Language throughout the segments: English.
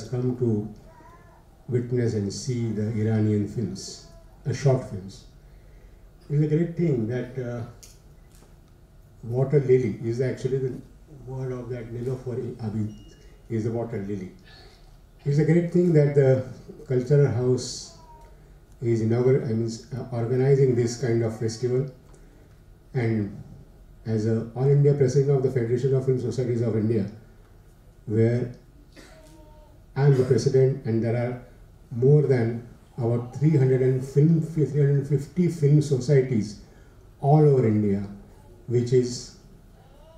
has come to witness and see the Iranian films, short films. It's a great thing that water lily is actually the word of that Nilofer Abid is the water lily. It's a great thing that the Cultural House is organizing this kind of festival, and as a All India President of the Federation of Film Societies of India, where I am the president, and there are more than about 350 film societies all over India, which is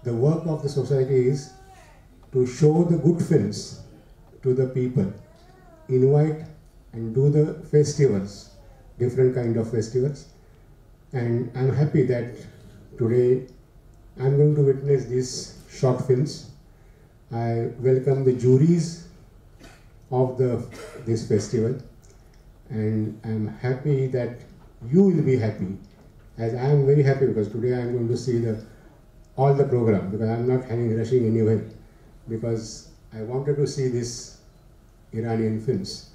the work of the society is to show the good films to the people, invite and do the festivals, different kind of festivals. And I'm happy that today I'm going to witness these short films. I welcome the juries of this festival, and I'm happy that you will be happy, as I am very happy, because today I'm going to see all the program, because I'm not rushing anywhere, because I wanted to see these Iranian films.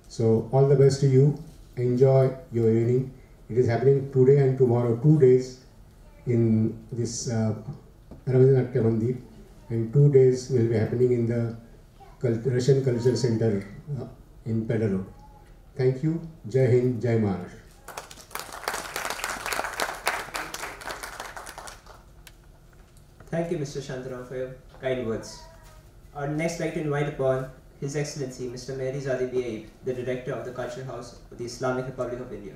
So all the best to you. Enjoy your evening. It is happening today and tomorrow, 2 days in this Rabindranath Mandir, and 2 days will be happening in the Russian Cultural Center in Pedder Road. Thank you. Jai Hind, Jai Maharashtra. Thank you, Mr. Shantaram, for your kind words. I would next like to invite upon His Excellency Mr. Mehdi Zadi Biaib, the Director of the Cultural House of the Islamic Republic of India.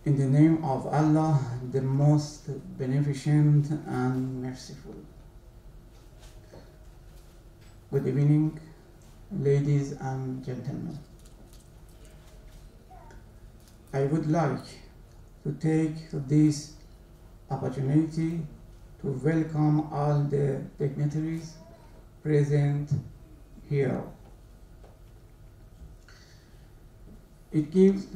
In the name of Allah, the most beneficent and merciful. Good evening, ladies and gentlemen. I would like to take this opportunity to welcome all the dignitaries present here. It gives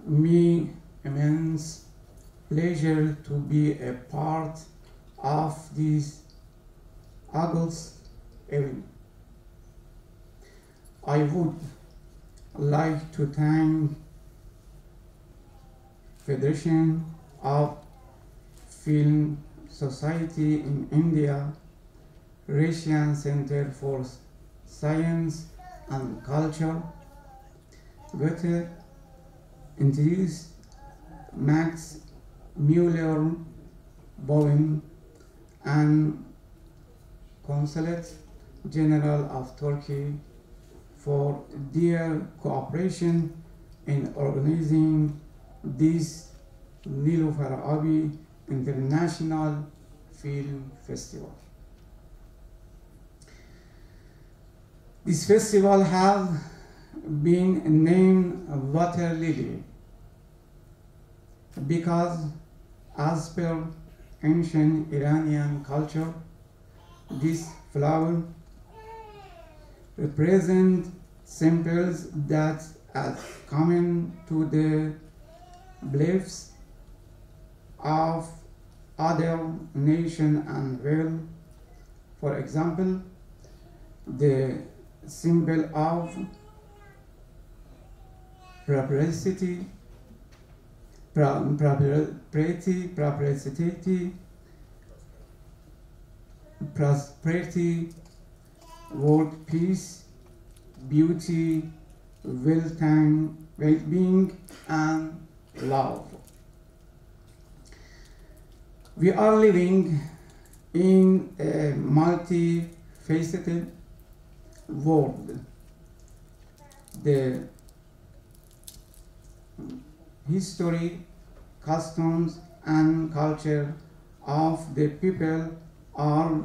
me immense pleasure to be a part of this august event. I would like to thank Federation of Film Society in India, Russian Center for Science and Culture, Goethe, introduced Max Mueller Bowen, and Consulate General of Turkey for their cooperation in organizing this Nilofer Abi International Film Festival. This festival has been named Water Lily because, as per ancient Iranian culture, this flower represents symbols that are common to the beliefs of other nations and world. For example, the symbol of prosperity, world peace, beauty, well-being, and love. We are living in a multifaceted world. The history, customs, and culture of the people are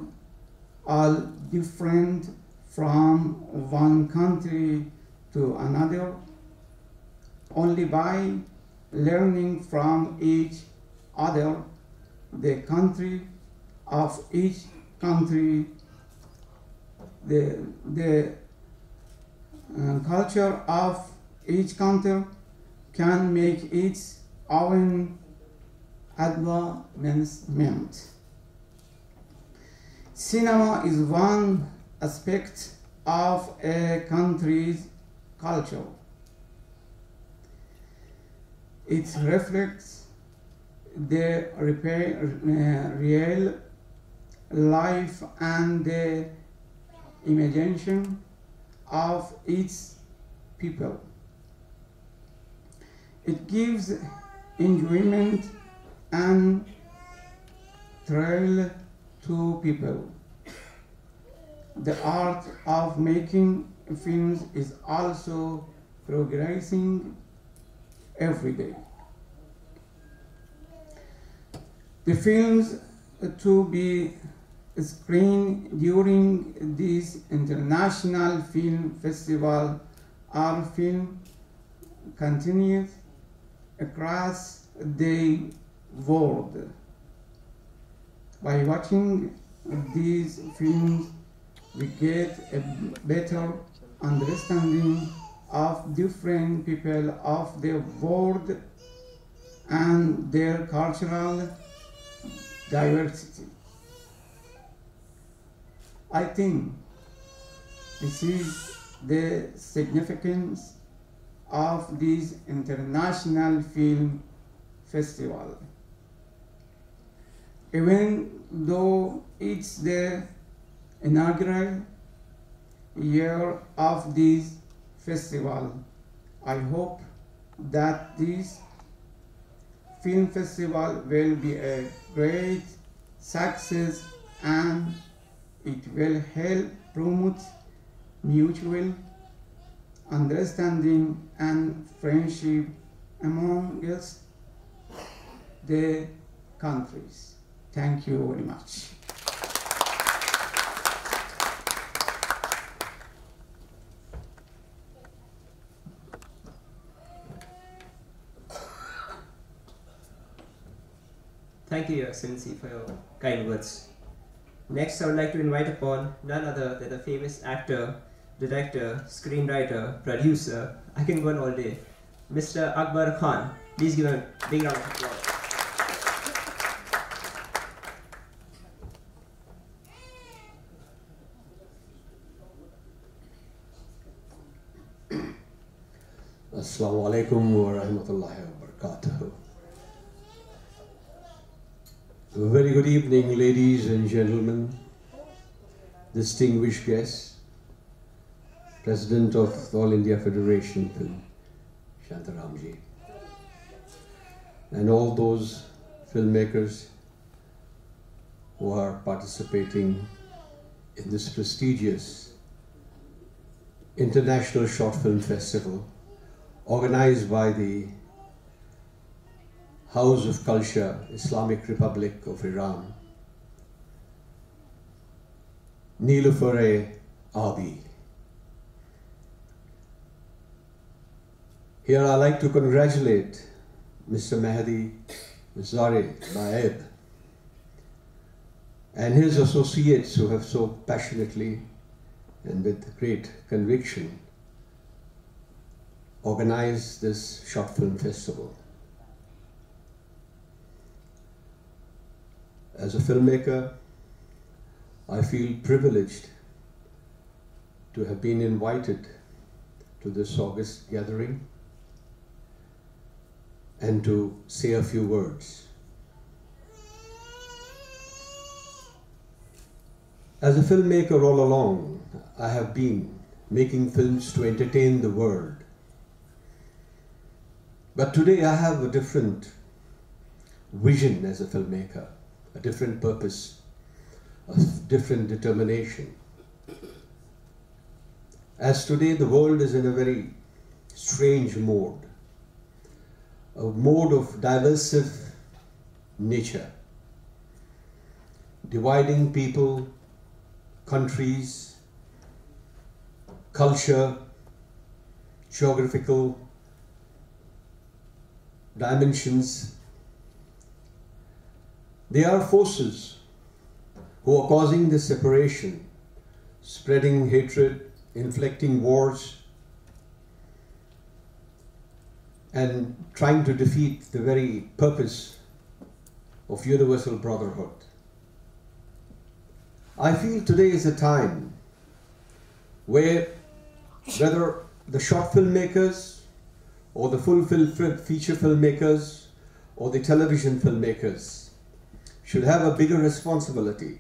all different from one country to another. Only by learning from each other, the country of each country the culture of each country can make its own advancement. Cinema is one aspect of a country's culture. It reflects the real life and the imagination of its people. It gives enjoyment and thrill to people. The art of making films is also progressing every day. The films to be screened during this international film festival are film continues across the world. By watching these films, we get a better understanding of different people of the world and their cultural diversity. I think this is the significance of this international film festival. Even though it's the inaugural year of this festival, I hope that this film festival will be a great success and it will help promote mutual understanding and friendship among us, the countries. Thank you very much. Thank you, Your Excellency, for your kind words. Next, I would like to invite upon none other than the famous actor, director, screenwriter, producer, I can go on all day, Mr. Akbar Khan. Please give a big round of applause. Assalamu alaikum wa rahmatullahi wa barakatuh. Very good evening, ladies and gentlemen, distinguished guests, President of the All India Federation, Shantaramji, and all those filmmakers who are participating in this prestigious International Short Film Festival organized by the House of Culture, Islamic Republic of Iran, Nilufar Adi. Here I'd like to congratulate Mr. Mehdi Zari Baeb and his associates who have so passionately and with great conviction organized this short film festival. As a filmmaker, I feel privileged to have been invited to this august gathering and to say a few words. As a filmmaker all along, I have been making films to entertain the world. But today I have a different vision as a filmmaker, a different purpose, a different determination. As today the world is in a very strange mode, a mode of diversive nature, dividing people, countries, culture, geographical dimensions. They are forces who are causing this separation spreading hatred, inflicting wars, and trying to defeat the very purpose of universal brotherhood. I feel today is a time where whether the short filmmakers or the full feature filmmakers or the television filmmakers should have a bigger responsibility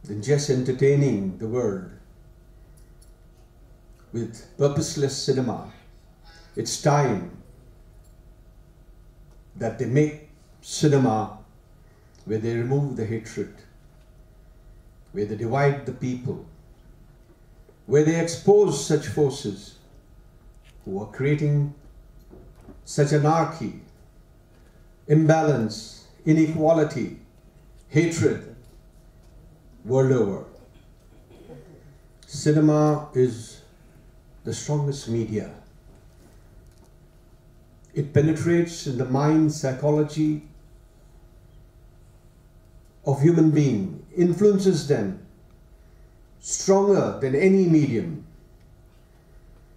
than just entertaining the world with purposeless cinema. It's time that they make cinema where they remove the hatred, where they divide the people, where they expose such forces who are creating such anarchy, imbalance, inequality, hatred world over. Cinema is the strongest media. It penetrates in the mind, psychology of human being, influences them stronger than any medium.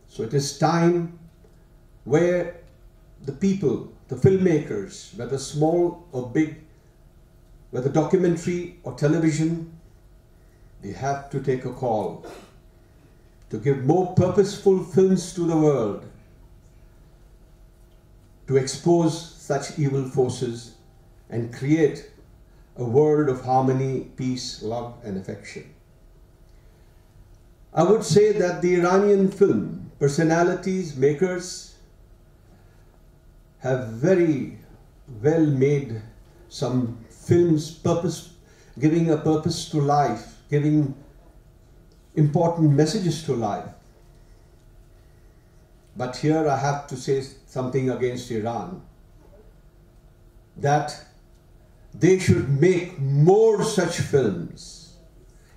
So it is time where the people, the filmmakers, whether small or big, whether documentary or television, they have to take a call to give more purposeful films to the world, to expose such evil forces and create a world of harmony, peace, love, and affection. I would say that the Iranian film personalities, makers, have very well made some films giving a purpose to life, giving important messages to life. But here I have to say something against Iran, that they should make more such films,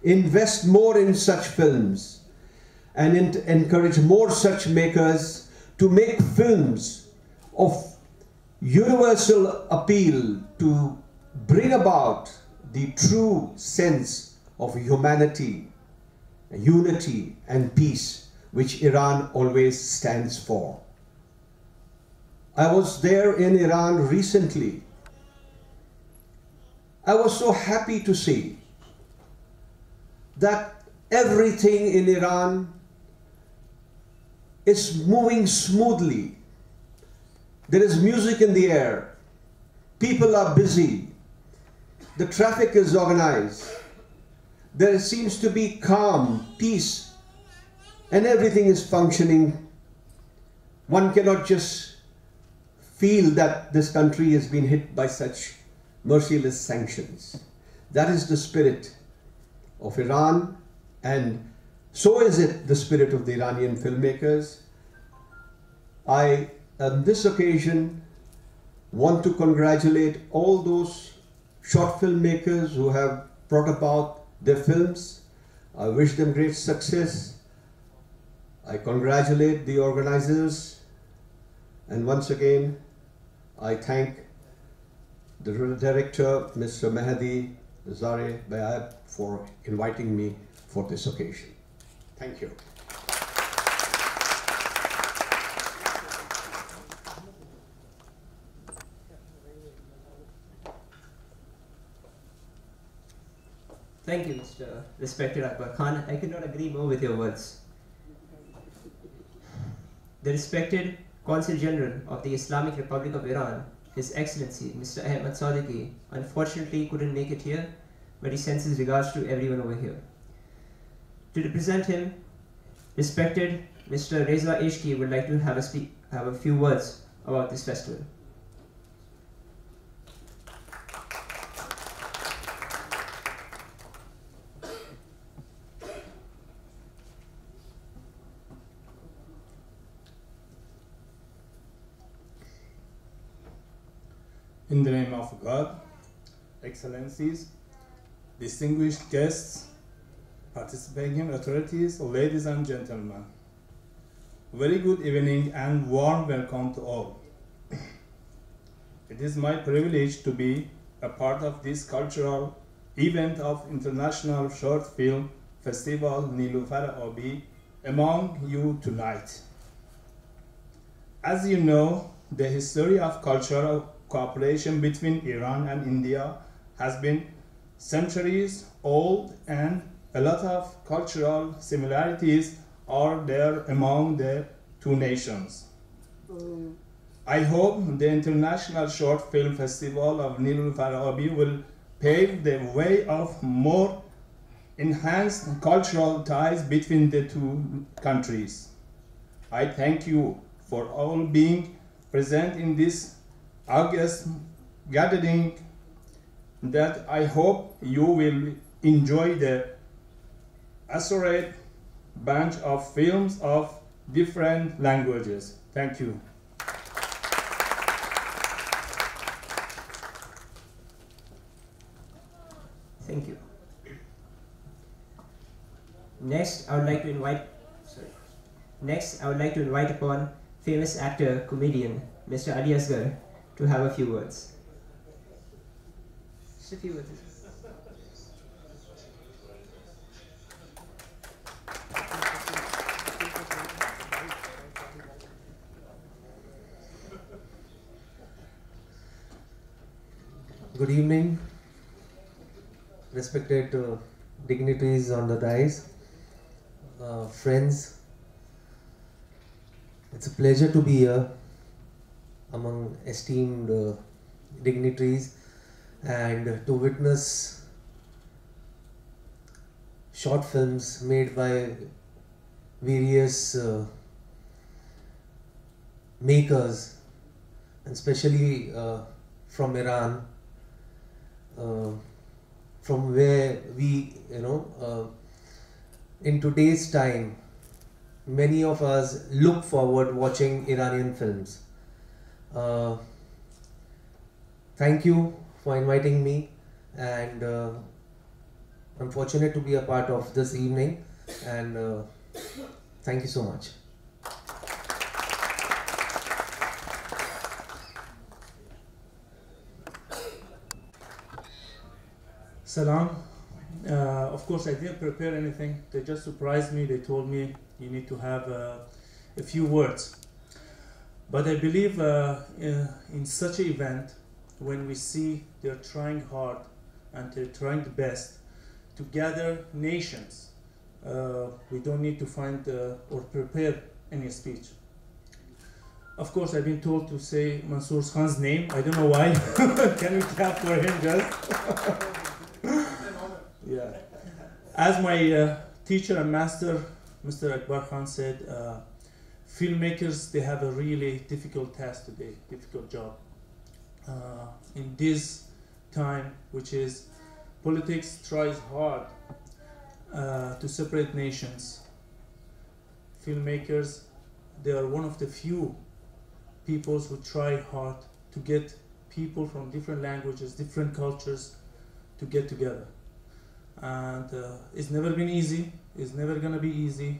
invest more in such films, and encourage more such makers to make films of universal appeal to bring about the true sense of humanity, unity, and peace, which Iran always stands for. I was there in Iran recently. I was so happy to see that everything in Iran is moving smoothly. There is music in the air. People are busy. The traffic is organized. There seems to be calm, peace, and everything is functioning. One cannot just feel that this country has been hit by such merciless sanctions. That is the spirit of Iran, and so is it the spirit of the Iranian filmmakers. I, on this occasion, want to congratulate all those short filmmakers who have brought about their films. I wish them great success. I congratulate the organizers, and once again, I thank the director, Mr. Mehdi Zare Bayab, for inviting me for this occasion. Thank you. Thank you, Mr. Respected Akbar Khan. I could not agree more with your words. The respected Consul General of the Islamic Republic of Iran, His Excellency Mr. Ahmad Sadiqi, unfortunately couldn't make it here, but he sends his regards to everyone over here. To represent him, respected Mr. Reza Ishki would like to have a few words about this festival. In the name of God, Excellencies, distinguished guests, participating authorities, ladies and gentlemen, very good evening and warm welcome to all. It is my privilege to be a part of this cultural event of International Short Film Festival Nilufar Abi among you tonight. As you know, the history of cultural cooperation between Iran and India has been centuries old, and a lot of cultural similarities are there among the two nations. I hope the International Short Film Festival of Nilufar Abi will pave the way of more enhanced cultural ties between the two countries. I thank you for all being present in this August gathering, that I hope you will enjoy the assorted bunch of films of different languages. Thank you. Thank you. Next, I would like to invite upon famous actor, comedian, Mr. Ali Asgar, to have a few words. Just a few words. Good evening, respected dignitaries on the dais, friends. It's a pleasure to be here among esteemed dignitaries and to witness short films made by various makers, and especially from Iran, from where we, in today's time, many of us look forward watching Iranian films. Thank you for inviting me, and I'm fortunate to be a part of this evening, and thank you so much. Salam. Of course, I didn't prepare anything. They just surprised me. They told me you need to have a few words. But I believe in such an event, when we see they're trying hard and they're trying the best to gather nations, we don't need to find or prepare any speech. Of course, I've been told to say Mansoor Khan's name. I don't know why. Can we clap for him just? Yeah. As my teacher and master, Mr. Akbar Khan, said, filmmakers, they have a really difficult task today, difficult job. In this time, which is politics tries hard to separate nations, filmmakers, they are one of the few peoples who try hard to get people from different languages, different cultures to get together. And it's never been easy, it's never gonna be easy,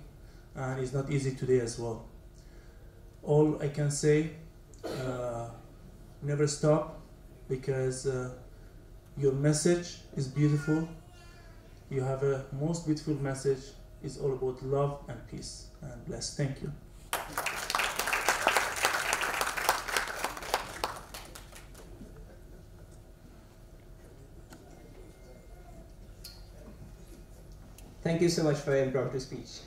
and it's not easy today as well. All I can say, never stop, because your message is beautiful. You have a most beautiful message. It's all about love and peace and bless. Thank you. Thank you so much for your impromptu speech.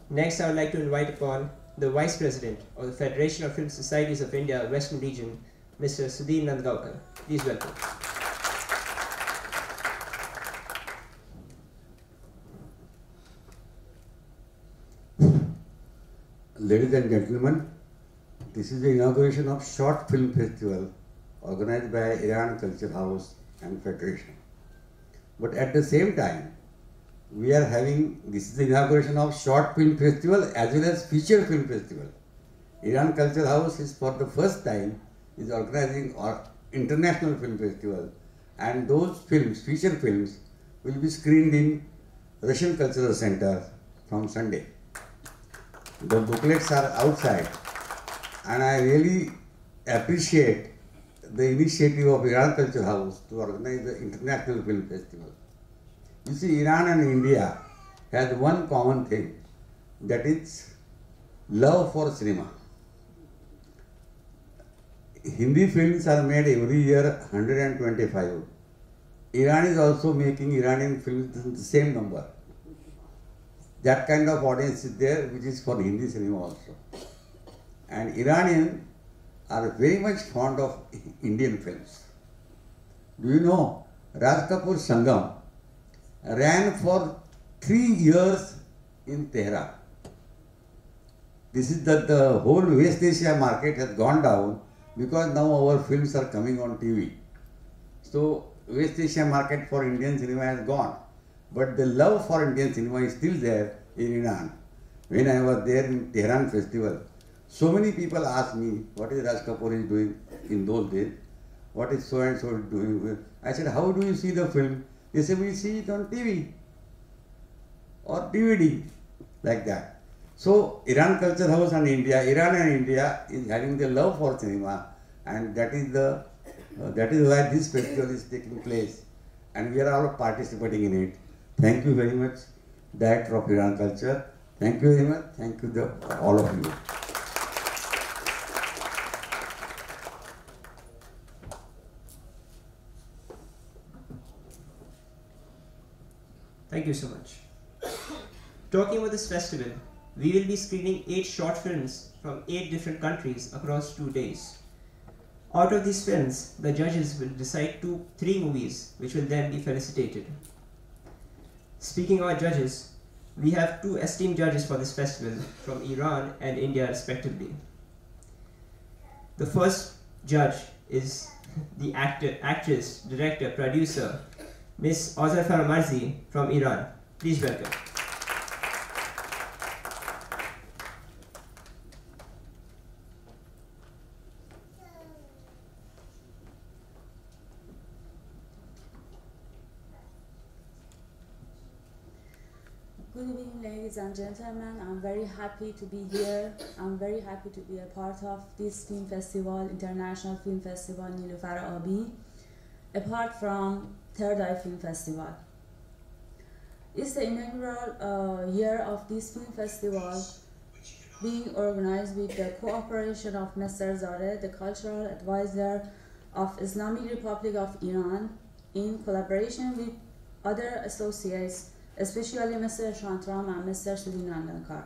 Next, I would like to invite upon the Vice President of the Federation of Film Societies of India, Western Region, Mr. Sudhir Nandgaonkar. Please welcome. Ladies and gentlemen, this is the inauguration of Short Film Festival organized by Iran Culture House and Federation. But at the same time, we are having, this is the inauguration of Short Film Festival as well as Feature Film Festival. Iran Culture House is for the first time is organizing our international film festival, and those films, feature films, will be screened in Russian Cultural Center from Sunday. The booklets are outside, and I really appreciate the initiative of Iran Culture House to organize the International Film Festival. You see, Iran and India has one common thing, that is love for cinema. Hindi films are made every year 125. Iran is also making Iranian films in the same number. That kind of audience is there, which is for Hindi cinema also. And Iranians are very much fond of Indian films. Do you know, Raj Kapoor Sangam ran for 3 years in Tehran. This is that the whole West Asia market has gone down because now our films are coming on TV. So West Asia market for Indian cinema has gone. But the love for Indian cinema is still there in Iran. When I was there in Tehran festival, so many people asked me, what is Raj Kapoor is doing in those days? What is so and so doing? I said, how do you see the film? They said, we see it on TV or DVD, like that. So Iran Culture House and Iran and India is having the love for cinema, and that is why this festival is taking place, and we are all participating in it. Thank you very much, Director of Iran Culture. Thank you very much. Thank you all of you. Thank you so much. Talking about this festival, we will be screening 8 short films from 8 different countries across 2 days. Out of these films, the judges will decide 3 movies which will then be felicitated. Speaking of our judges, we have 2 esteemed judges for this festival from Iran and India respectively. The first judge is the actor, actress, director, producer, Ms. Azar Farmarzi from Iran. Please welcome. Good evening, ladies and gentlemen. I'm very happy to be here. I'm very happy to be a part of this film festival, International Film Festival Nilufar Abi, apart from Third Eye Film Festival. It's the inaugural year of this film festival being organized with the cooperation of Mr. Zareh, the cultural advisor of Islamic Republic of Iran, in collaboration with other associates, especially Mr. Shantram and Mr. Sudhi Nandankar.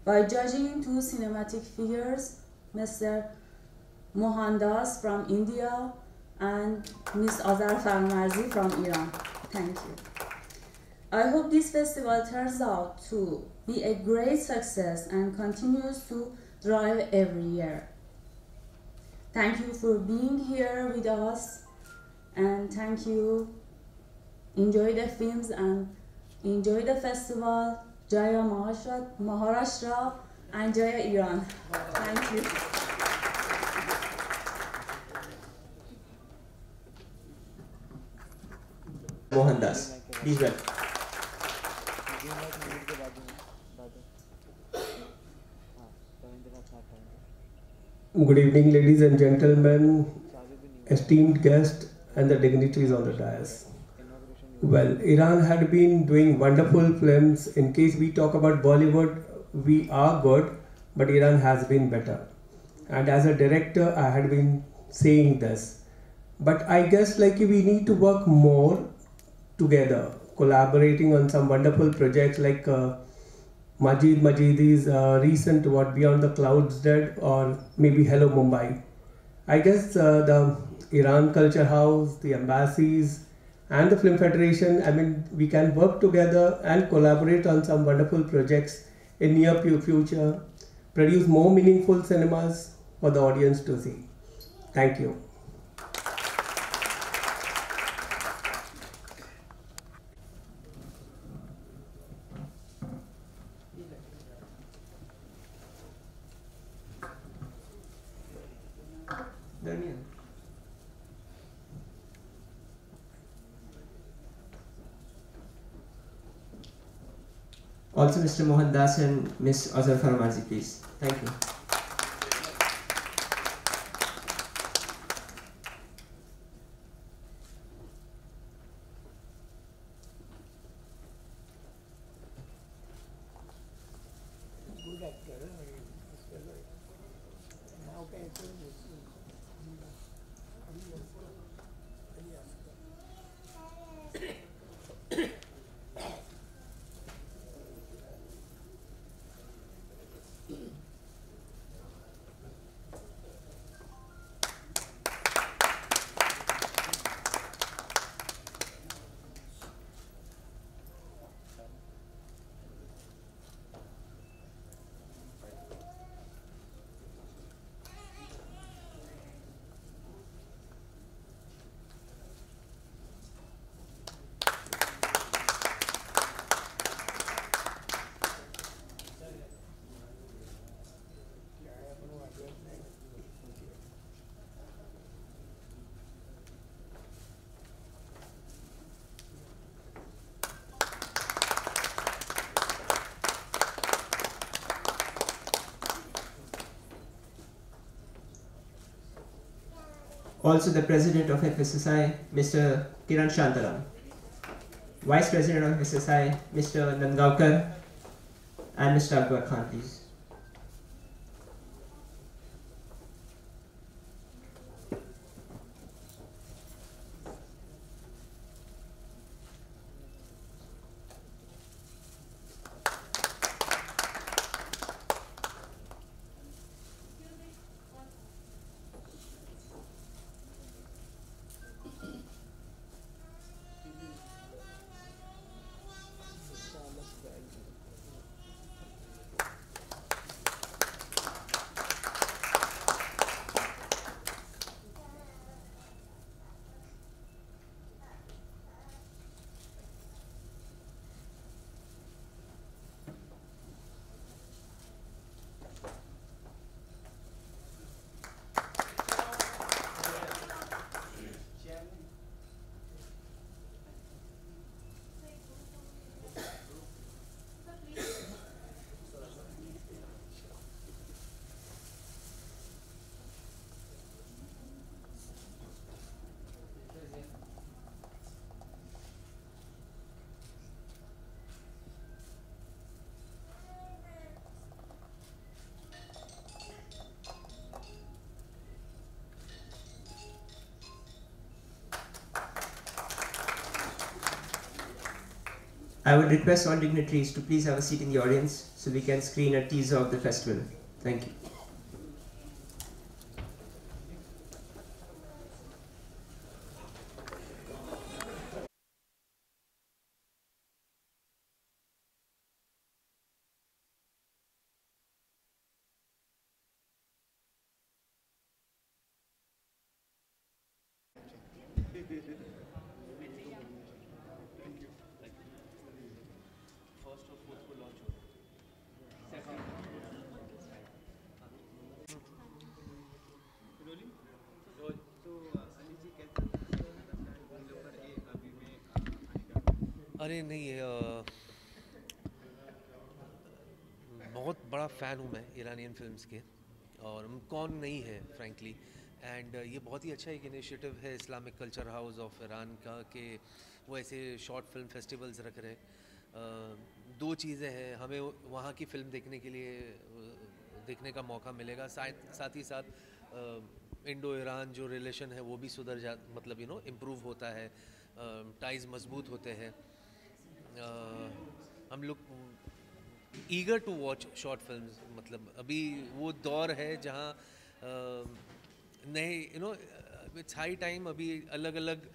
By judging 2 cinematic figures, Mr. Mohandas from India and Ms. Azar Farmarzi from Iran. Thank you. I hope this festival turns out to be a great success and continues to thrive every year. Thank you for being here with us, and thank you. Enjoy the films and enjoy the festival. Jaya Maharashtra and Jaya Iran. Thank you. Mohandas, please welcome. Good evening, ladies and gentlemen, esteemed guests, and the dignitaries on the dais. Well, Iran had been doing wonderful films. In case we talk about Bollywood, we are good, but Iran has been better. And as a director, I had been saying this. But I guess we need to work more together, collaborating on some wonderful projects like Majid Majidi's recent Beyond the Clouds Dead, or maybe Hello Mumbai. I guess the Iran Culture House, the embassies, and the Film Federation, we can work together and collaborate on some wonderful projects in near future, produce more meaningful cinemas for the audience to see. Thank you. Also, Mr. Mohandas and Ms. Azar Farmarzi, please. Thank you. Also the President of FSSI, Mr. Kiran Shantaram. Vice President of FSSI, Mr. Nangaonkar, and Mr. Akbar Khan, please. I would request all dignitaries to please have a seat in the audience so we can screen a teaser of the festival. Thank you. अरे नहीं बहुत बड़ा fan हूँ मैं Iranian films के, और कौन नहीं है फ्रैंकली। एंड ये बहुत ही अच्छा एक इनिशिएटिव है Islamic culture house of Iran का कि वो ऐसे शॉर्ट फिल्म फेस्टिवल्स रख रहे हैं। दो चीज़ें हैं, हमें वहाँ की फ़िल्म देखने के लिए देखने का मौका मिलेगा, साथ ही साथ इंडो ईरान जो रिलेशन है वो भी सुधर जा मतलब इम्प्रूव होता है, टाइज़ मजबूत होते हैं। हम लोग eager to watch short films, मतलब अभी वो दौर है जहाँ नए इट्स हाई टाइम अभी अलग अलग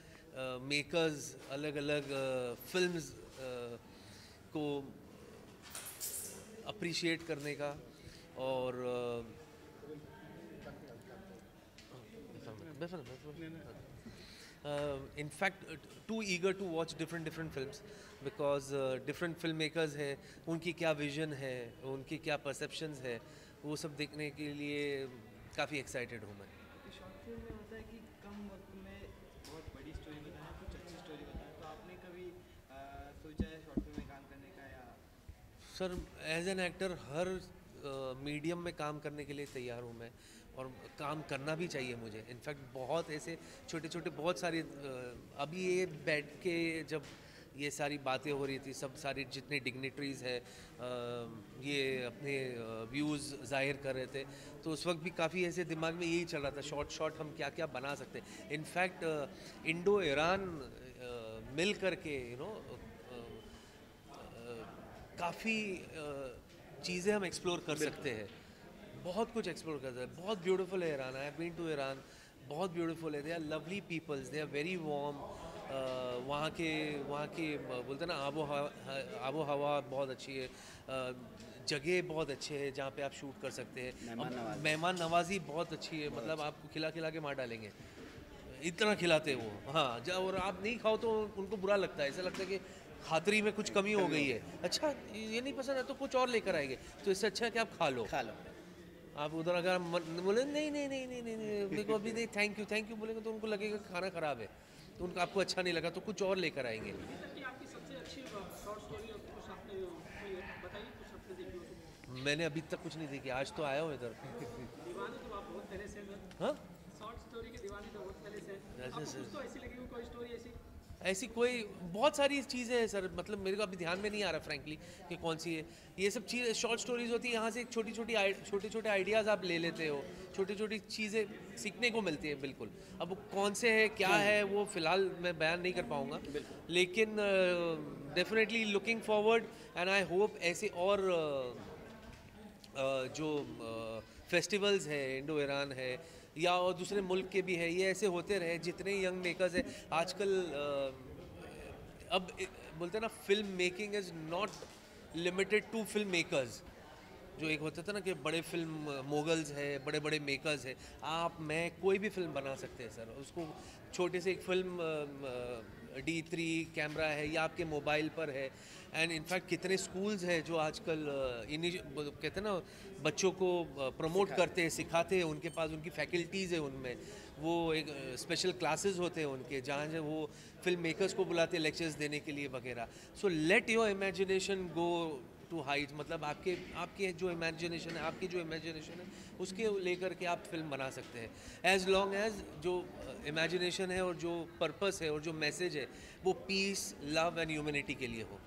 मेकर्स अलग अलग फिल्म्स को अप्रिशिएट करने का, और in fact too eager to watch different films because different filmmakers हैं, उनकी क्या विजन है, उनकी क्या परसेप्शंस है, वो सब देखने के लिए काफ़ी एक्साइटेड हूँ मैं। शॉर्ट फिल्म में होता है कि कम वक्त में बहुत बड़ी स्टोरी बताएं, कुछ अच्छी स्टोरी बताएं, तो आपने कभी सोचा है शॉर्ट फिल्म में काम करने का? या सर एज एन एक्टर हर मीडियम में काम करने के लिए तैयार हूँ मैं, और काम करना भी चाहिए मुझे। इनफैक्ट बहुत ऐसे छोटे छोटे बहुत सारी अभी ये बैठ के जब ये सारी बातें हो रही थी, सब सारी जितने डिग्निटरीज़ है ये अपने व्यूज़ जाहिर कर रहे थे, तो उस वक्त भी काफ़ी ऐसे दिमाग में यही चल रहा था शॉर्ट हम क्या क्या बना सकते हैं। इनफैक्ट इंडो ईरान मिल करके काफ़ी चीज़ें हम एक्सप्लोर कर सकते हैं, बहुत कुछ एक्सप्लोर करते हैं। बहुत ब्यूटीफुल है Iran, I have been to Iran, बहुत ब्यूटीफुल है। They are lovely peoples, they are very warm. वहाँ के बोलते हैं ना आबो हवा बहुत अच्छी है, जगह बहुत अच्छे है जहाँ पे आप शूट कर सकते हैं। मेहमान नवाजी बहुत अच्छी है, मतलब आपको खिला के मार डालेंगे, इतना खिलाते हैं वो। हाँ, जब और आप नहीं खाओ तो उनको बुरा लगता है, ऐसा लगता है कि खातरी में कुछ कमी हो गई है। अच्छा ये नहीं पसंद है तो कुछ और लेकर आएंगे, तो इससे अच्छा है कि आप खा लो। आप उधर अगर बोले नहीं मेरे को अभी नहीं थैंक यू बोलेंगे तो उनको लगेगा खाना ख़राब है, तो उनको आपको अच्छा नहीं लगा तो कुछ और लेकर आएंगे। मैंने अभी तक कुछ नहीं देखी, आज तो आया हूँ इधर। हाँ ऐसी कोई बहुत सारी चीज़ें हैं सर, मतलब मेरे को अभी ध्यान में नहीं आ रहा फ्रैंकली कि कौन सी है। ये सब चीज़ शॉर्ट स्टोरीज होती है, यहाँ से छोटे छोटे आइडियाज़ आप ले लेते हो, छोटी छोटी चीज़ें सीखने को मिलती है बिल्कुल। अब कौन से है क्या है वो फ़िलहाल मैं बयान नहीं कर पाऊँगा, लेकिन definitely looking forward and I hope ऐसे और जो फेस्टिवल्स है, इंडो ईरान है या और दूसरे मुल्क के भी है, ये ऐसे होते रहे। जितने यंग मेकर्स हैं आजकल, अब बोलते हैं ना, film making is not limited to film makers. जो एक होता था ना कि बड़े फिल्म मोगल्स है, बड़े बड़े मेकर्स है, आप मैं कोई भी फिल्म बना सकते हैं सर। उसको छोटे से एक फिल्म D3 कैमरा है या आपके मोबाइल पर है। एंड इनफैक्ट कितने स्कूल्स हैं जो आजकल कहते हैं ना बच्चों को प्रमोट करते हैं, सिखाते हैं, उनके पास उनकी फैकल्टीज़ है, उनमें वो एक स्पेशल क्लासेस होते हैं उनके, जहाँ से वो फिल्म मेकर्स को बुलाते हैं लेक्चर्स देने के लिए वगैरह। So let your imagination go to height, मतलब आपके जो इमेजिनेशन है, आपकी जो इमेजिनेशन है उसके लेकर के आप फिल्म बना सकते हैं, एज लॉन्ग एज जो इमेजिनेशन है और जो पर्पस है और जो मैसेज है वो पीस, लव एंड ह्यूमैनिटी के लिए हो।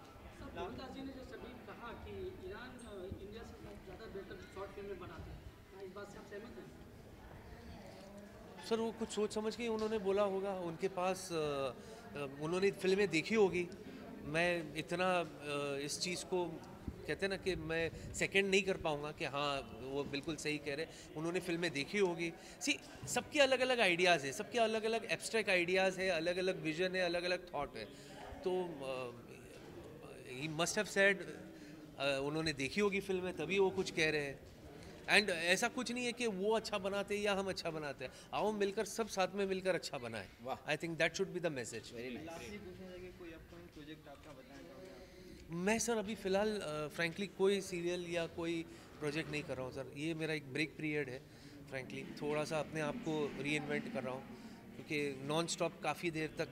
मोहनदास जी ने जो सभी कहा कि ईरान इंडिया से ज़्यादा बेहतर शॉर्ट फिल्में बनाते हैं, इस बात से आप सहमत हैं? सर वो कुछ सोच समझ के उन्होंने बोला होगा, उनके पास उन्होंने फिल्में देखी होगी। मैं इतना इस चीज़ को कहते हैं ना कि मैं सेकंड नहीं कर पाऊँगा कि हाँ वो बिल्कुल सही कह रहे। उन्होंने फिल्में देखी होगी। सबके अलग अलग आइडियाज़ है, सबके अलग अलग एब्स्ट्रैक्ट आइडियाज़ है, अलग अलग विजन है, अलग अलग थॉट है। तो ही मस्ट हैव सेड, उन्होंने देखी होगी फिल्में तभी वो कुछ कह रहे हैं। एंड ऐसा कुछ नहीं है कि वो अच्छा बनाते हैं या हम अच्छा बनाते हैं, आओ मिलकर सब साथ में मिलकर अच्छा बनाए। I think that should be the message. मैं सर अभी फ़िलहाल फ्रैंकली कोई सीरियल या कोई प्रोजेक्ट नहीं कर रहा हूँ सर। ये मेरा एक ब्रेक पीरियड है फ्रैंकली, थोड़ा सा अपने आप को री इन्वेंट कर रहा हूँ, क्योंकि नॉन स्टॉप काफ़ी देर तक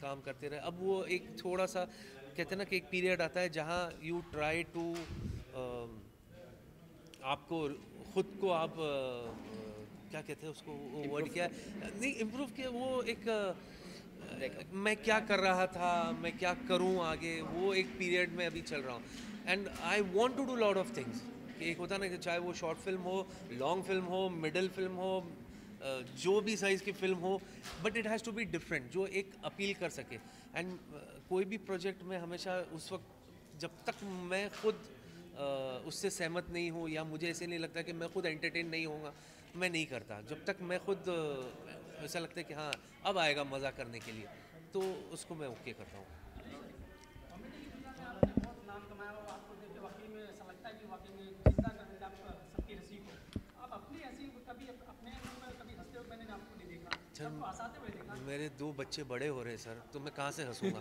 काम करते रहे। अब वो एक थोड़ा सा कहते हैं ना कि एक पीरियड आता है जहाँ यू ट्राई टू आपको खुद को आप क्या कहते हैं उसको, वर्ड क्या है, नहीं इम्प्रूव किया, वो एक मैं क्या कर रहा था, मैं क्या करूं आगे, वो एक पीरियड में अभी चल रहा हूँ। And I want to do lot of things. कि एक होता ना कि चाहे वो शॉर्ट फिल्म हो, लॉन्ग फिल्म हो, मिडल फिल्म हो, जो भी साइज़ की फिल्म हो, but it has to be different, जो एक अपील कर सके। एंड कोई भी प्रोजेक्ट में हमेशा उस वक्त जब तक मैं खुद उससे सहमत नहीं हूँ या मुझे ऐसे नहीं लगता कि मैं खुद एंटरटेन नहीं होऊंगा, मैं नहीं करता। जब तक मैं खुद ऐसा लगता है कि हाँ अब आएगा मज़ा करने के लिए, तो उसको मैं ओके करता हूँ। मेरे 2 बच्चे बड़े हो रहे सर, तो मैं कहाँ से हंसूंगा।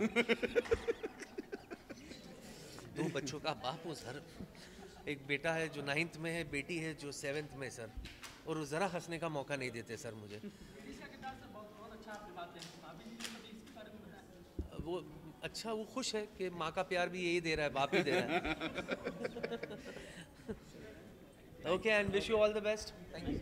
2 बच्चों का बाप हूँ सर। एक बेटा है जो 9th में है, बेटी है जो 7th में सर, और ज़रा हंसने का मौका नहीं देते सर मुझे। वो अच्छा, वो खुश है कि माँ का प्यार भी यही दे रहा है, बाप ही दे रहा है। Okay, and wish you all the best. Thank you.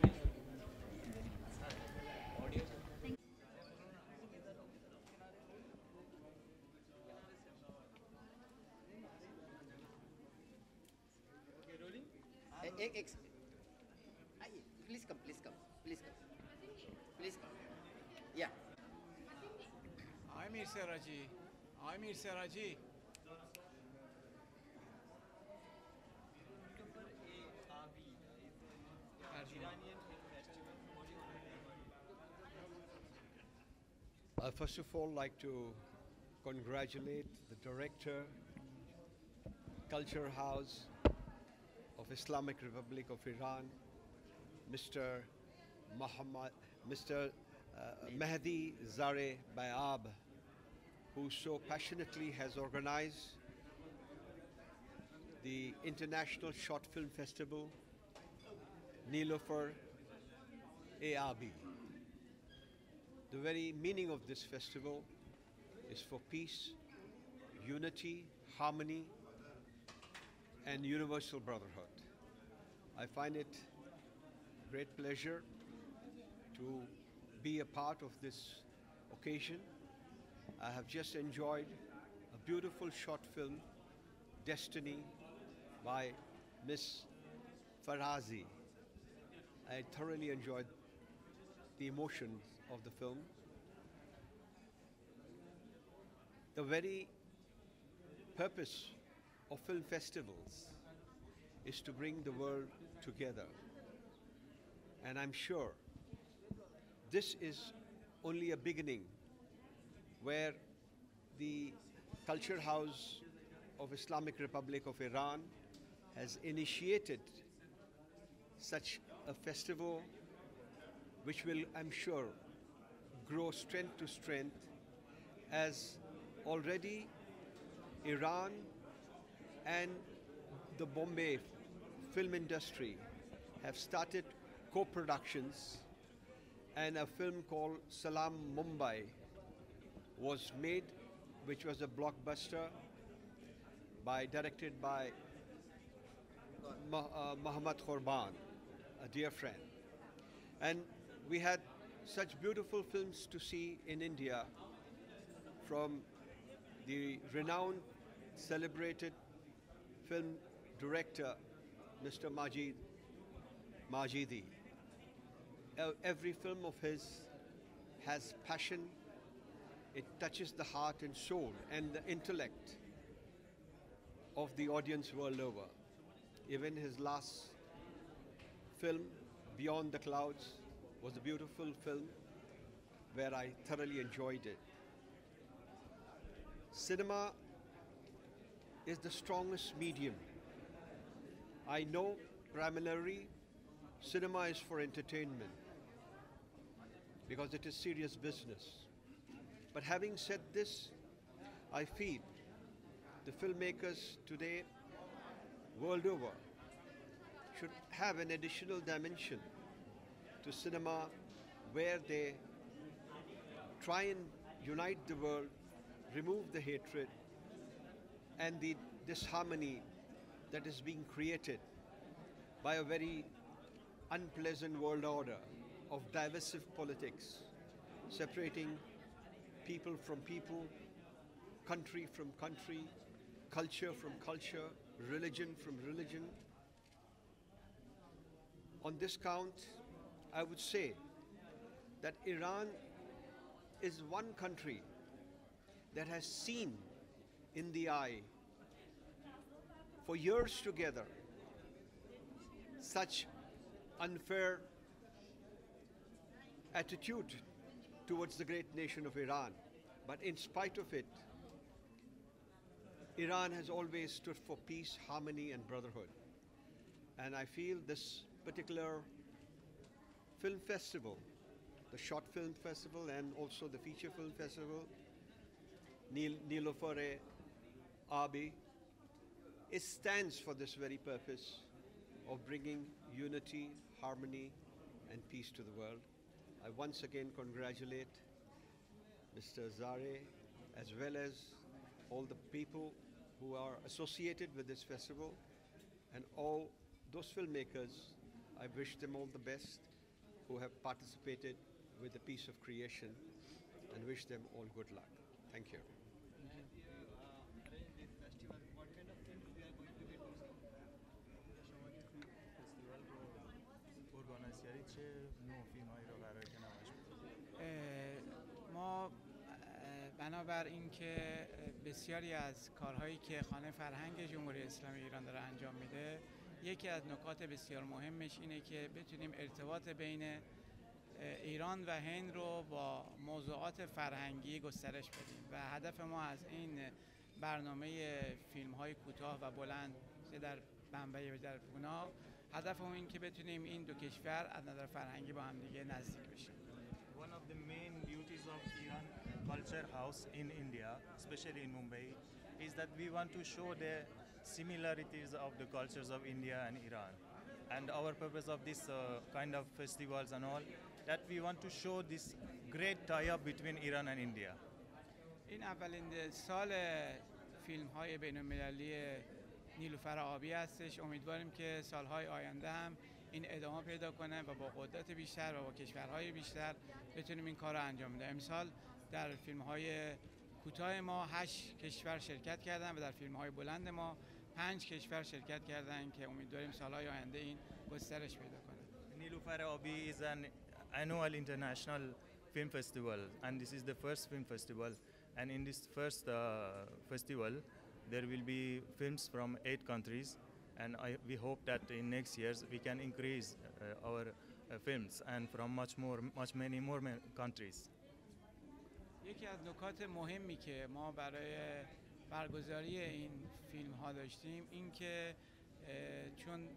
Please come. Yeah. Amir Seraji. I first of all like to congratulate the director, Culture House of Islamic Republic of Iran, Mr. Mehdi Zare Bayab, who so passionately has organized the International Short Film Festival, Nilofer ARB. The very meaning of this festival is for peace, unity, harmony, and universal brotherhood. I find it great pleasure to be a part of this occasion. I have just enjoyed a beautiful short film, Destiny, by Miss Farazi. I thoroughly enjoyed the emotions of the film. The very purpose of film festivals is to bring the world together. And I'm sure this is only a beginning where the Culture House of Islamic Republic of Iran has initiated such a festival which will, I'm sure, grow strength to strength, as already Iran and the Bombay film industry have started co-productions, and a film called Salam Mumbai was made, which was a blockbuster directed by Muhammad Khorban, a dear friend. And we had such beautiful films to see in India from the renowned, celebrated film director, Mr. Majidi. Every film of his has passion. It touches the heart and soul and the intellect of the audience world over. Even his last film, Beyond the Clouds, was a beautiful film where I thoroughly enjoyed it. Cinema is the strongest medium. I know primarily cinema is for entertainment because it is serious business. But having said this, I feel the filmmakers today, world over, should have an additional dimension to cinema where they try and unite the world, remove the hatred and the disharmony that is being created by a very unpleasant world order of divisive politics, separating people from people, country from country, culture from culture, religion from religion. On this count, I would say that Iran is one country that has seen in the eye for years together such unfair attitude towards the great nation of Iran. But in spite of it, Iran has always stood for peace, harmony and brotherhood. And I feel this particular film festival, the short film festival and also the feature film festival, Nilofar Abi, it stands for this very purpose of bringing unity, harmony and peace to the world. I once again congratulate Mr. Zare as well as all the people who are associated with this festival, and all those filmmakers. I wish them all the best who have participated with the piece of creation, and wish them all good luck. Thank you. ما بنابر اینکه بسیاری از کارهایی که خانه فرهنگ جمهوری اسلامی ایران داره انجام میده، یکی از نکات بسیار مهمش اینه که بتونیم ارتباط بین ایران و هند رو با موضوعات فرهنگی گسترش بدیم و هدف ما از این برنامه فیلم‌های کوتاه و بلند در بمبئی و در پونا، هدفمون این که بتونیم این دو کشور از نظر فرهنگی با هم دیگه نزدیک بشیم. One of the main beauties of Iran Culture House in India, especially in Mumbai, is that we want to show the similarities of the cultures of India and Iran. And our purpose of this kind of festivals and all, that we want to show this great tie-up between Iran and India. این اولین سال فیلم‌های بین‌المللی نیلوفر آبی هستش. امیدواریم که سال‌های آینده هم این ادامه پیدا کنه و با قدرت بیشتر و با کشورهای بیشتر بتونیم این کار رو انجام بدیم. امسال در فیلم‌های کوتاه ما 8 کشور شرکت کردن و در فیلم‌های بلند ما 5 کشور شرکت کردن که امیدواریم سال‌های آینده این گسترش پیدا کنه. Nilufar Abi is an annual international film festival, and this is the first film festival. And in this first festival, there will be films from 8 countries, and we hope that in next years we can increase our films and from many more countries. یکی از نکات مهمی که ما برای برگزاری این فیلم ها داشتیم این که چون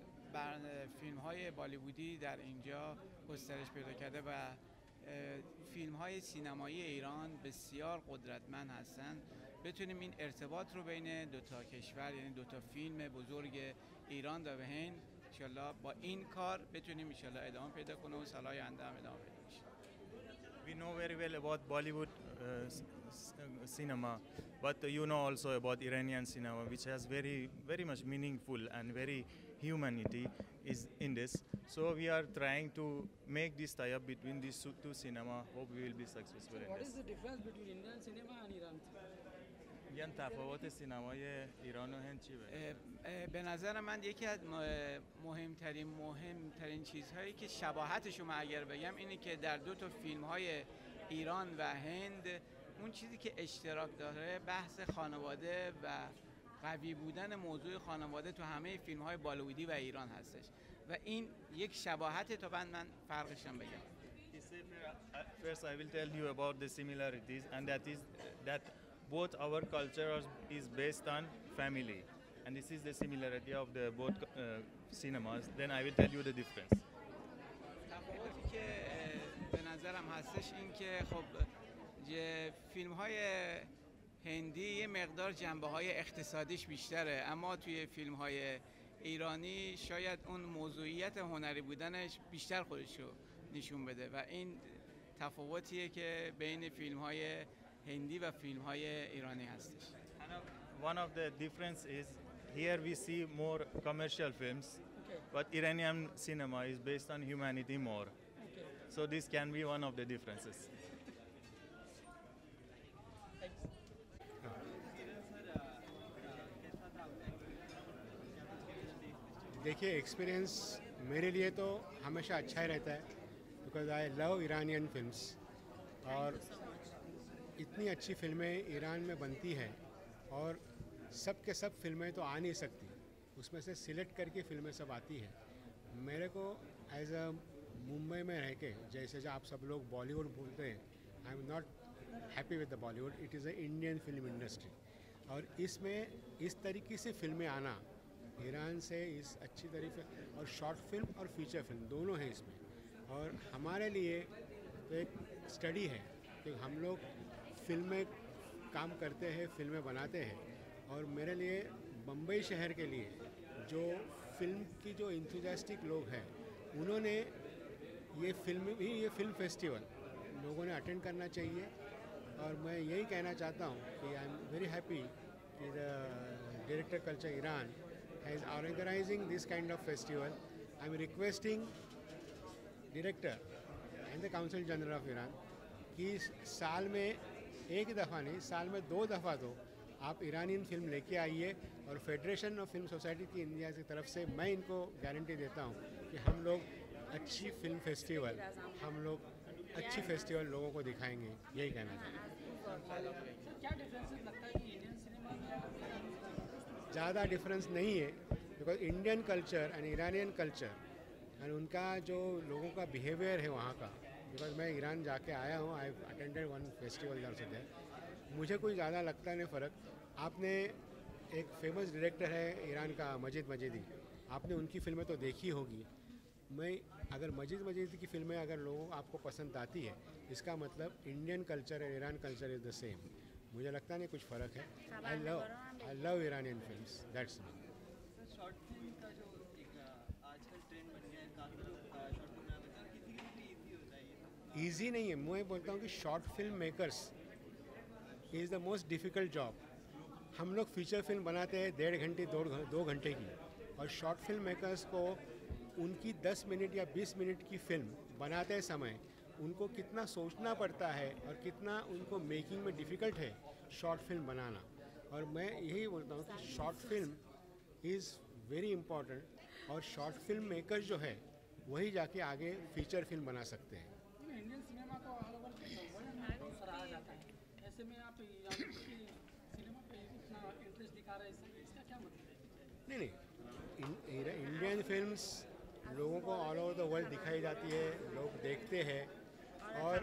فیلم های بالیوودی در اینجا گسترش پیدا کرده و فیلم های سینمایی ایران بسیار قدرتمند هستند، بتونیم این ارتباط رو بین دو تا کشور، یعنی دو تا فیلم بزرگ ایران و هند انشالله با این کار بتونیم انشالله ادامه پیدا کنه و سالهای آینده هم ادامه پیدا بشه. We know very well about Bollywood cinema, but you know also about Iranian cinema, which has very much meaningful and very humanity is in this. So we are trying to make this tie-up between these two cinema. Hope we will be successful in this. What is the difference between Indian cinema and Iran? یعنی تفاوت سینمای ایران و هند چی بود؟ به نظر من یکی از مهمترین چیزهایی که شباهتش رو اگر بگم اینه که در دو تا فیلم های ایران و هند اون چیزی که اشتراک داره بحث خانواده و قوی بودن موضوع خانواده تو همه فیلم های بالیوودی و ایران هستش و این یک شباهت تا من فرقش هم بگم. First I will tell you about the similarities, and that is that both our culture is based on family, and this is the similarity of the both cinemas. Then I will tell you the difference. تفاوتی که به نظرم هستش این که خب فیلم های هندی یه مقدار جنبه های اقتصادیش بیشتره، اما توی فیلم های ایرانی شاید اون موضوعیت هنری بودنش بیشتر خودشو نشون بده و این تفاوتیه که بین فیلم های هندی و فیلم های ایرانی هستش. One of the difference is here we see more commercial films, but Iranian cinema is based on humanity more. So this can be one of the differences. देखिए experience मेरे लिए तो हमेशा अच्छा ही रहता है because I love Iranian films और इतनी अच्छी फिल्में ईरान में बनती हैं और सब के सब फिल्में तो आ नहीं सकती, उसमें से सिलेक्ट करके फिल्में सब आती हैं। मेरे को एज अ मुंबई में रह के जैसे जो आप सब लोग बॉलीवुड बोलते हैं, I am not happy with the Bollywood, it is a Indian film industry और इसमें इस तरीके से फिल्में आना ईरान से इस अच्छी तरीके और शॉर्ट फिल्म और फीचर फिल्म दोनों हैं इसमें और हमारे लिए तो एक स्टडी है कि हम लोग फिल्में काम करते हैं, फिल्में बनाते हैं और मेरे लिए बम्बई शहर के लिए जो फिल्म की जो इंथुजियास्टिक लोग हैं उन्होंने ये फिल्म फेस्टिवल लोगों ने अटेंड करना चाहिए और मैं यही कहना चाहता हूँ कि आई एम वेरी हैप्पी कि the director culture Iran has organising this kind of festival. I am requesting director and the council general of Iran कि साल में एक दफ़ा नहीं, साल में 2 दफ़ा तो आप ईरानियन फिल्म लेके आइए और फेडरेशन ऑफ फिल्म सोसाइटी की इंडिया की तरफ से मैं इनको गारंटी देता हूँ कि हम लोग अच्छी फिल्म फेस्टिवल अच्छी फेस्टिवल लोगों को दिखाएंगे, यही कहना चाहता हूँ। क्या डिफरेंसेस लगता है कि इंडियन सिनेमा में? ज़्यादा डिफरेंस नहीं है because Indian culture and Iranian culture and उनका जो लोगों का बिहेवियर है वहाँ का, बिकॉज मैं ईरान जाके आया हूँ, आई अटेंडेड वन फेस्टिवल दर मुझे कोई ज़्यादा लगता नहीं फ़र्क। आपने एक फेमस डायरेक्टर है ईरान का मजिद मजिदी, आपने उनकी फिल्में तो देखी होगी। मैं अगर मजिद मजिदी की फिल्में अगर लोगों आपको पसंद आती है इसका मतलब इंडियन कल्चर और Iran culture is the same. मुझे लगता नहीं कुछ फ़र्क है। I love Iranian films, that's me. Short film का जो एक आजकल ट्रेंड बन गया है, काफ़ी लोग शॉर्ट फिल्म बनाते हैं, किसी के लिए ईजी होता है ये? ईजी नहीं है, मैं बोलता हूँ कि short film makers is the most difficult job. हम लोग फीचर फिल्म बनाते हैं 1.5 घंटे 2 घंटे की, और शॉर्ट फिल्म मेकर्स को उनकी 10 मिनट या 20 मिनट की फिल्म बनाते समय उनको कितना सोचना पड़ता है और कितना उनको मेकिंग में डिफ़िकल्ट है शॉर्ट फिल्म बनाना। और मैं यही बोलता हूँ कि short film is very important और शॉर्ट फिल्म मेकर्स जो है वही जाके आगे फीचर फिल्म बना सकते हैं। इंडियन सिनेमा को ऑल ओवर वर्ल्ड सराहा जाता है, ऐसे में आप ईरान की सिनेमा पे इतना इंटरेस्ट दिखा रहे हैं, इसका क्या मतलब है? नहीं, इंडियन फिल्म्स लोगों को ऑल ओवर द वर्ल्ड दिखाई जाती है, लोग देखते हैं। और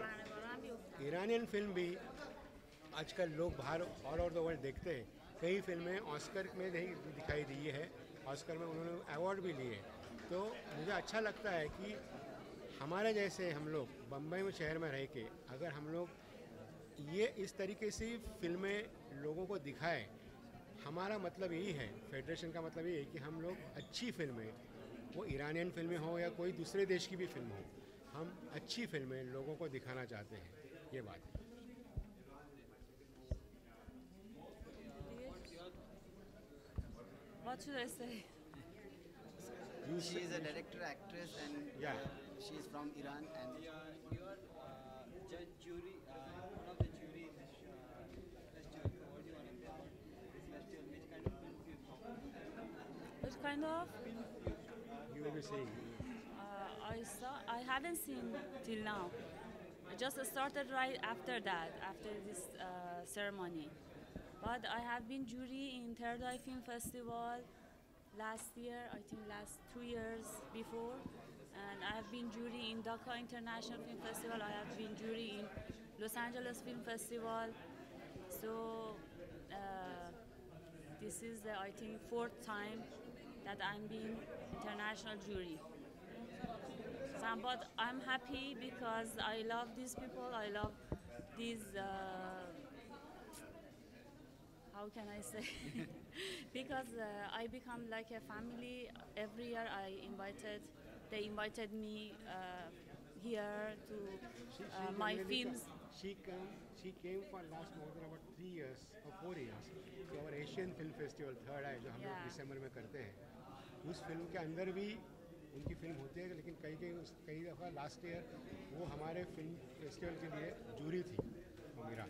ईरानियन फिल्म भी आजकल लोग बाहर ऑल ओवर द वर्ल्ड देखते हैं। कई फिल्में ऑस्कर में नहीं दिखाई दी है, ऑस्कर में उन्होंने अवार्ड भी लिए। तो मुझे अच्छा लगता है कि हमारे जैसे हम लोग बम्बई में शहर में रह के अगर हम लोग ये इस तरीके से फिल्में लोगों को दिखाएं, हमारा मतलब यही है, फेडरेशन का मतलब यही है कि हम लोग अच्छी फिल्में, वो ईरानियन फिल्में हो या कोई दूसरे देश की भी फिल्म हो, हम अच्छी फिल्में लोगों को दिखाना चाहते हैं, ये बात है। What should I say? She is a director, actress, and yeah, she is from Iran. And you are judge jury, one of the jury in this festival. What do you want to say about this festival? Which kind of films you saw? Which kind of? You will be seeing. I haven't seen till now. I just started right after that, after this ceremony. But I have been jury in Third Eye Film Festival last year, I think last 2 years before. And I have been jury in Dhaka International Film Festival. I have been jury in Los Angeles Film Festival. So this is the, I think, 4th time that I'm being international jury. So, but I'm happy because I love these people. I love these. How can I say? Because I become like a family. Every year they invited me here to my films. She came for last more than about 3 years or 4 years to our Asian Film Festival Third Eye, जो हम लोग दिसंबर में करते हैं। उस film के अंदर भी उनकी फिल्म होती है, लेकिन कई दफ़ा लास्ट ईयर वो हमारे फिल्म फेस्टिवल के लिए जूरी थी मीरा।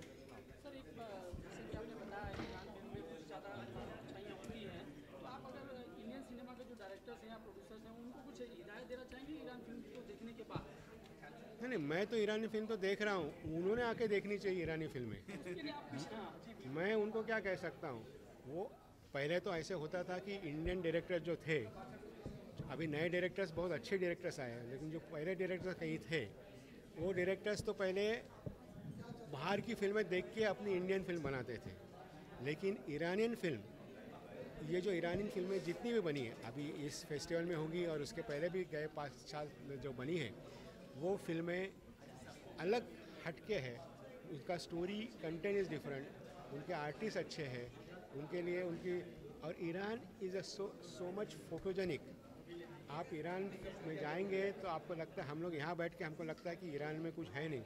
सर एक जैसे कि आपने बताया ईरान फिल्म में कुछ ज़्यादा अच्छाइयाँ होती हैं, तो आप अगर इंडियन सिनेमा के जो डायरेक्टर्स हैं या प्रोड्यूसर्स हैं उनको कुछ हिदायत देना चाहेंगे ईरान फिल्म को देखने के बाद? नहीं, मैं तो ईरानी फिल्म तो देख रहा हूँ, उन्होंने आके देखनी चाहिए ईरानी फिल्में। मैं उनको क्या कह सकता हूँ, वो पहले तो ऐसे होता था कि इंडियन डायरेक्टर जो थे, अभी नए डायरेक्टर्स बहुत अच्छे डायरेक्टर्स आए हैं, लेकिन जो पहले डायरेक्टर्स कहीं थे वो डायरेक्टर्स तो पहले बाहर की फिल्में देख के अपनी इंडियन फिल्म बनाते थे। लेकिन ईरानियन फिल्म, ये जो ईरानियन फिल्में जितनी भी बनी है अभी इस फेस्टिवल में होंगी और उसके पहले भी गए 5 साल जो बनी है, वो फिल्में अलग हटके है, उसका स्टोरी कंटेंट इज़ डिफरेंट, उनके आर्टिस्ट अच्छे हैं, उनके लिए उनकी, और Iran is a so much photogenic. आप ईरान में जाएंगे तो आपको लगता है, हम लोग यहाँ बैठ के हमको लगता है कि ईरान में कुछ है नहीं,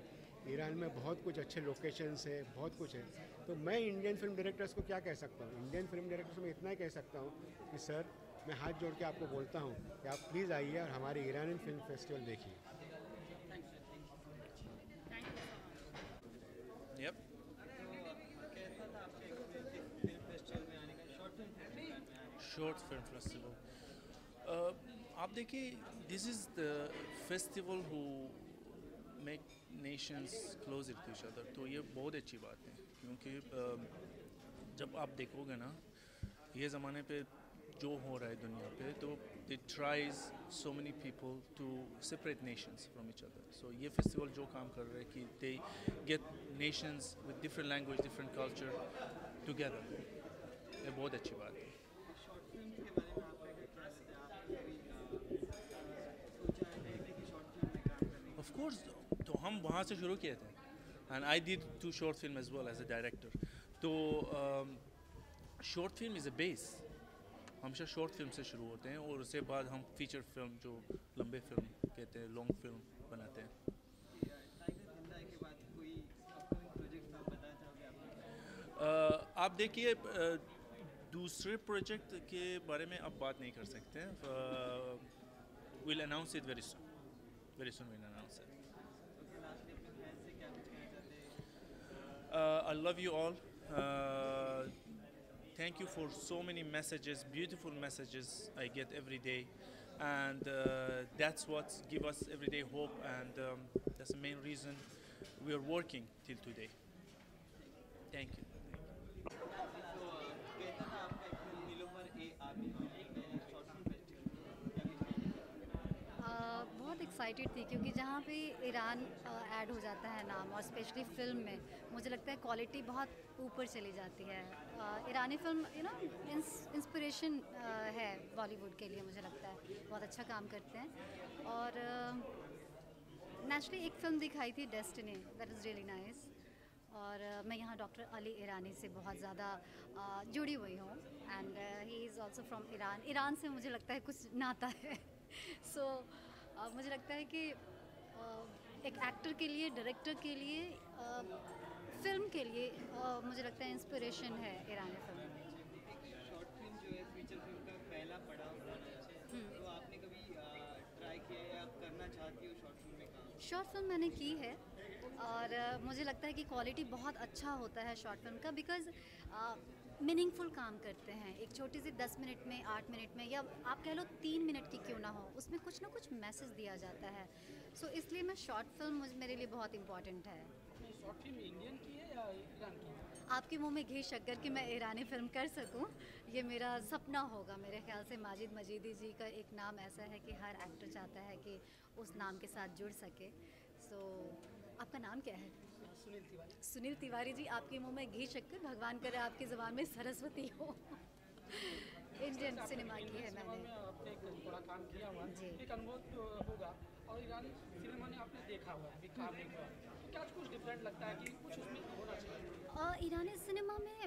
ईरान में बहुत कुछ अच्छे लोकेशंस है, बहुत कुछ है। तो मैं इंडियन फिल्म डायरेक्टर्स को क्या कह सकता हूँ, इंडियन फिल्म डायरेक्टर्स में इतना ही कह सकता हूँ कि सर, मैं हाथ जोड़ के आपको बोलता हूँ कि आप प्लीज़ आइए और हमारे ईरानियन फिल्म फेस्टिवल देखिए। Yep. कैसा था आपके फिल्म फेस्टिवल में आने का, शॉर्ट फिल्म फेस्टिवल? आप देखिए, this is the festival who make nations closer to each other, तो ये बहुत अच्छी बात है, क्योंकि जब आप देखोगे ना ये ज़माने पे जो हो रहा है दुनिया पे, तो it tries so many people to separate nations from each other. So ये फेस्टिवल जो काम कर रहे हैं कि they get nations with different language, different culture together, ये बहुत अच्छी बात है। शॉर्ट फिल्म के बारे में आपका क्या ट्रस्ट है? आपने सोचा है कि शॉर्ट फिल्म में काम करने? ऑफ कोर्स, तो हम वहाँ से शुरू किए थे, and I did 2 short film as well as a director. तो short film is a base, हमेशा शॉर्ट फिल्म से शुरू होते हैं और उसके बाद हम फीचर फिल्म, जो लंबे फिल्म कहते हैं, लॉन्ग फिल्म बनाते हैं। टाइगर जिंदा के बाद कोई अपकमिंग प्रोजेक्ट आप बताना चाहोगे? आप देखिए, दूसरे प्रोजेक्ट के बारे में अब बात नहीं कर सकते हैं। Will announce it very soon, very soon will announce it. I love you all. Thank you for so many messages, beautiful messages I get every day, and that's what gives us everyday hope, and that's the main reason we are working till today. Thank you. बहुत excited थी क्योंकि जहाँ पे Iran add हो जाता है नाम, और स्पेशली फ़िल्म में मुझे लगता है क्वालिटी बहुत ऊपर चली जाती है। ईरानी फिल्म इंस्पिरेशन है बॉलीवुड के लिए, मुझे लगता है बहुत अच्छा काम करते हैं। और नेचुरली एक फ़िल्म दिखाई थी destiny, that is really nice. और मैं यहाँ डॉक्टर अली ईरानी से बहुत ज़्यादा जुड़ी हुई हूँ, and he is also from Iran. Iran से मुझे लगता है कुछ नाता है। सो मुझे लगता है कि एक एक्टर के लिए, डायरेक्टर के लिए, फिल्म के लिए मुझे लगता है इंस्पिरेशन है ईरानी फिल्म। शॉर्ट फिल्म जो है फीचर फिल्म का पहला पड़ाव होना है, तो आपने कभी ट्राई किया है, आप करना चाहती हो शॉर्ट फिल्म में काम? शॉर्ट फिल्म मैंने की है, और मुझे लगता है कि क्वालिटी बहुत अच्छा होता है शॉर्ट फिल्म का, बिकॉज़ मीनिंगफुल काम करते हैं। एक छोटी सी 10 मिनट में, 8 मिनट में, या आप कह लो 3 मिनट की क्यों ना हो, उसमें कुछ ना कुछ मैसेज दिया जाता है। सो इसलिए मैं शॉर्ट फिल्म मेरे लिए बहुत इंपॉर्टेंट है। शॉर्ट फिल्म इंडियन की है या ईरान की? आपके मुंह में घी शक्कर कि मैं ईरानी फिल्म कर सकूं, ये मेरा सपना होगा। मेरे ख्याल से माजिद मजीदी जी का एक नाम ऐसा है कि हर एक्टर चाहता है कि उस नाम के साथ जुड़ सके। सो आपका नाम क्या है? सुनील तिवारी। सुनील तिवारी जी, आपके मुंह में घी शक्कर, भगवान करे आपकी ज़ुबान में सरस्वती हो। इंडियन सिनेमा की है मैंने। आपने एक बड़ा काम किया हुआ, एक अनुभव होगा, और ईरानी सिनेमा ने आपने देखा हुआ अभी काम नहीं हुआ, तो क्या कुछ डिफरेंट लगता है कि कुछ उसमें होना चाहिए? ईरानी सिनेमा में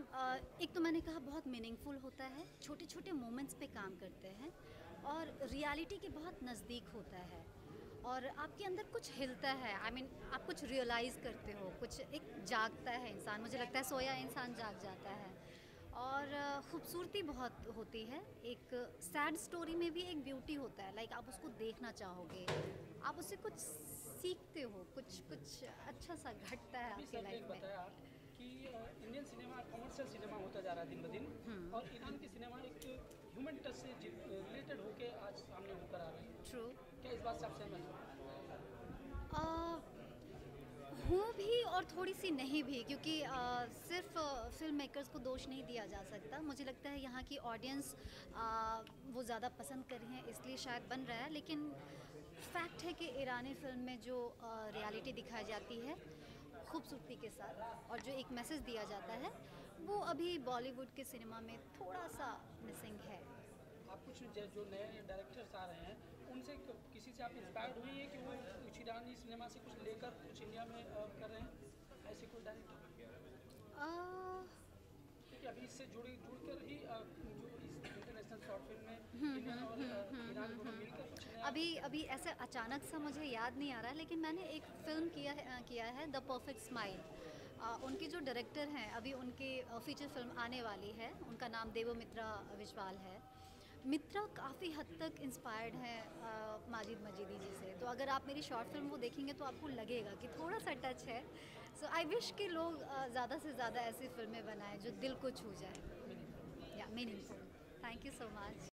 एक तो मैंने कहा बहुत मीनिंगफुल होता है, छोटे छोटे मोमेंट्स पे काम करते हैं, और रियलिटी के बहुत नज़दीक होता है, और आपके अंदर कुछ हिलता है। I mean, आप कुछ रियलाइज़ करते हो, कुछ एक जागता है इंसान। मुझे लगता है सोया इंसान जाग जाता है, और ख़ूबसूरती बहुत होती है। एक सैड स्टोरी में भी एक ब्यूटी होता है, लाइक आप उसको देखना चाहोगे, आप उससे कुछ सीखते हो, कुछ अच्छा सा घटता है आपकी लाइफ में। कि इंडियन सिनेमा कमर्शियल सिनेमा होता जा रहा है दिन ब दिन, और ईरान की सिनेमा एक ह्यूमन टच से रिलेटेड होके आज सामने होकर आ रही है। ट्रू। क्या इस बात से आप सहमत हो? हूँ भी और थोड़ी सी नहीं भी, क्योंकि सिर्फ फिल्म मेकर्स को दोष नहीं दिया जा सकता। मुझे लगता है यहाँ की ऑडियंस वो ज़्यादा पसंद कर रही है, इसलिए शायद बन रहा है। लेकिन फैक्ट है कि ईरानी फिल्म में जो रियलिटी दिखाई जाती है खूबसूरती के साथ, और जो एक मैसेज दिया जाता है, वो अभी बॉलीवुड के सिनेमा में थोड़ा सा मिसिंग है। आप कुछ जो नए डायरेक्टर्स आ रहे हैं, उनसे किसी से आप इंस्पायर्ड हुई है कि वो कुछ ईरानी सिनेमा से कुछ लेकर कुछ इंडिया में कर रहे हैं, ऐसे कोई डायरेक्टर? क्योंकि अभी इससे जुड़कर ही जो इस इंटरनेशनल शॉर्ट फिल्म में इंडियन और ईरान दोनों मिलकर कुछ नया। अभी ऐसे अचानक सा मुझे याद नहीं आ रहा है, लेकिन मैंने एक फिल्म किया है द परफेक्ट स्माइल। उनके जो डायरेक्टर हैं, अभी उनकी फीचर फिल्म आने वाली है, उनका नाम देवमित्रा विश्वाल है। मित्रा काफ़ी हद तक इंस्पायर्ड है माजिद मजीदी जी से, तो अगर आप मेरी शॉर्ट फिल्म वो देखेंगे तो आपको लगेगा कि थोड़ा सा टच है। सो आई विश कि लोग ज़्यादा से ज़्यादा ऐसी फिल्में बनाएं जो दिल को छू जाए, या meaningful. Thank you so much.